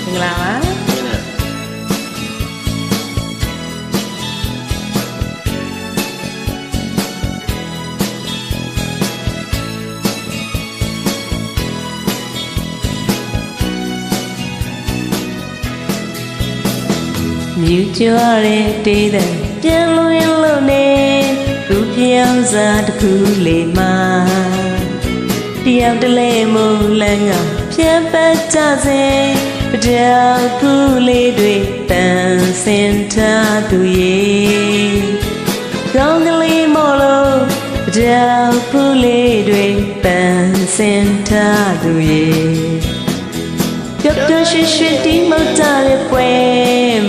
င်္ဂလာပါမြူကြွားတဲ့တေးတဲ့ပြန်လို့ရလို့နေသူပြောင်းစားတစ်ခုလေးမှာတယောက်တလဲမို့လန်းကပြန်ပတ်ကြစေပကြောက်ခုလေးတွေတန်ဆင်ထားသူရဲ့ကောင်းကလေးမို့လို့ပကြောက်ခုလေးတွေတန်ဆင်ထားသူရဲ့ပျော်ပျော်ရွှင်ရွှင်တီးမောက်ကြတဲ့ပွဲ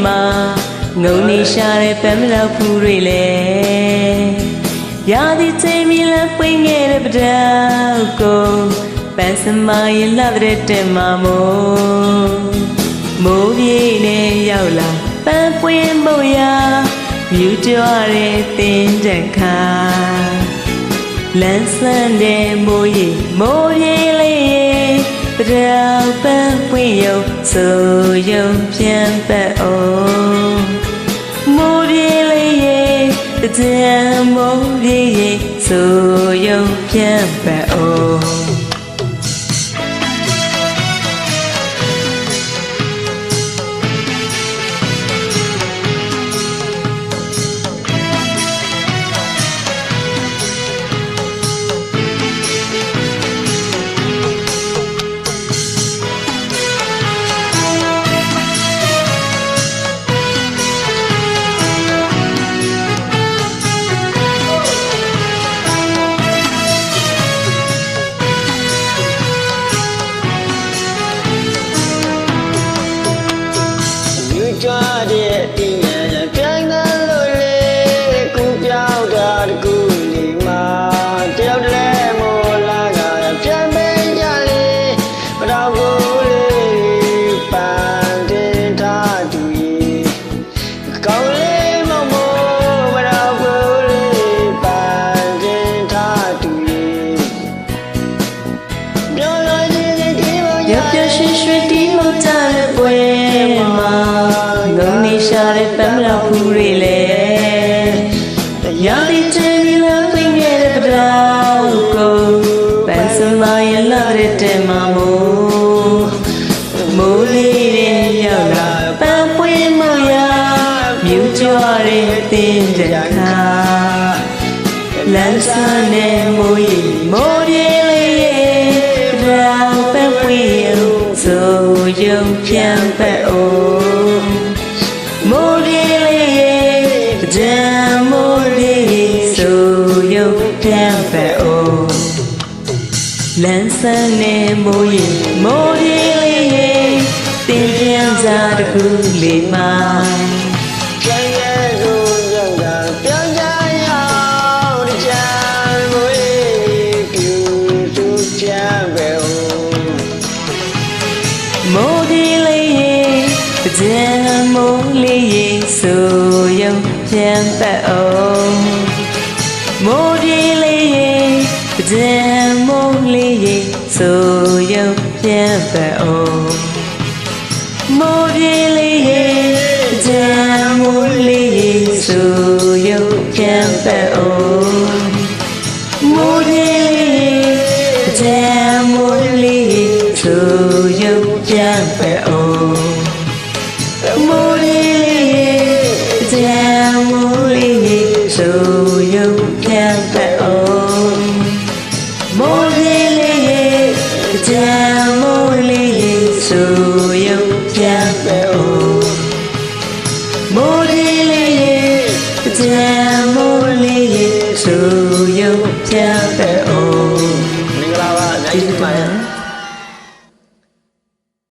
မှာငုံနေရှာတဲ့ပန်းမလောက်ဖူးတွေလေရာသီချိန်မီလပွင့်ခဲ့တဲ့ပတောက်ကိုပန်းစမရင်လှတဲ့တင်မမိုးပြေးနဲ့ရောက်လာပန်းပွင့်မို့ရာမြူကြွားတဲ့တင်းတန်ခါလန်းဆန်းတဲ့မိုးပြေးလေးပတောက်ပန်းပွင့်ရုံဆိုရုံပြန်ပတ်အောင်မိုးပြေးလေးရဲ့တကြံမိုးပြေးရဲ့ဆိုရုံပြန်ပတ်အောင်ကြွားတဲ့တင်ရပြန်လာလို့လေကူပြောင်းတာတကူလေးမှာတယောက်တလဲမို့လာကပြန်ပေးကြလေမတော်ဘူးလေပန်းတင်ထားသူကြီးကောင်းလေးမမို့မတော်ဘူးလေပန်းတင်ထားသူကြီးပြောလို့ချင်းဒီမောင်ရပျော်ရွှင်ရွှင်တီးမောက်ကြတဲ့ပွဲမှာငုံနေရှာတဲ့ပန်းမလောက်ဖူးတွေလေရာသီချိန်မီလပွင့်ခဲ့တဲ့ပတောက်ကိုပန်းစမရင်လှတဲ့တင်မမိုးလေးနဲ့ရောက်လာပန်းပွင့်မို့ရာမြူကြွားတဲ့တင်းတန်ခါလန်းဆန်းတဲ့မိုးပြေးလေးရဲ့ပတောက်ပန်းပွင့်ရုံဆိုရုံပြန်ပတ်အောင်မိုးပြေးလေးရဲ့ပကြံမိုးလေးဆိုရုံပြန်ပတ်အောင်လန်းဆန်းတဲ့မိုးပြေးလေးရဲ့တင်ပြန်စားတစ်ခုလေးမှာပြန်ရဲ့ကိုကြောင့်တာပြန်ကြရအောင်တကြံမွေးပြူသူပြန်ပဲမိုးပြေးလေးရဲ့ပကြံမိုးလေးရဲ့ဆိုရုံပြန်ပတ်အောင်မိုးပြေးလေးရဲ့ပကြံမိုးလေးရဲ့ဆိုရုံပြန်ပတ်အောင်မိုးပြေးလေးရဲ့ကြံမိုးလေးရဲ့ဆိုရုံပြန်ပတ်အောင်မိုးပြေးလေးရဲ့ကြံမိုးလေးရဲ့ဆိုရုံပြန်ပတ်အောင်မိုးပြေးလေးရဲ့ကြံမိုးလေးရဲ့ဆိုရုံပြန်ပတ်အောင်မိုးပြေးလေးရဲ့ကြံမိုးလေးရဲ့ဆို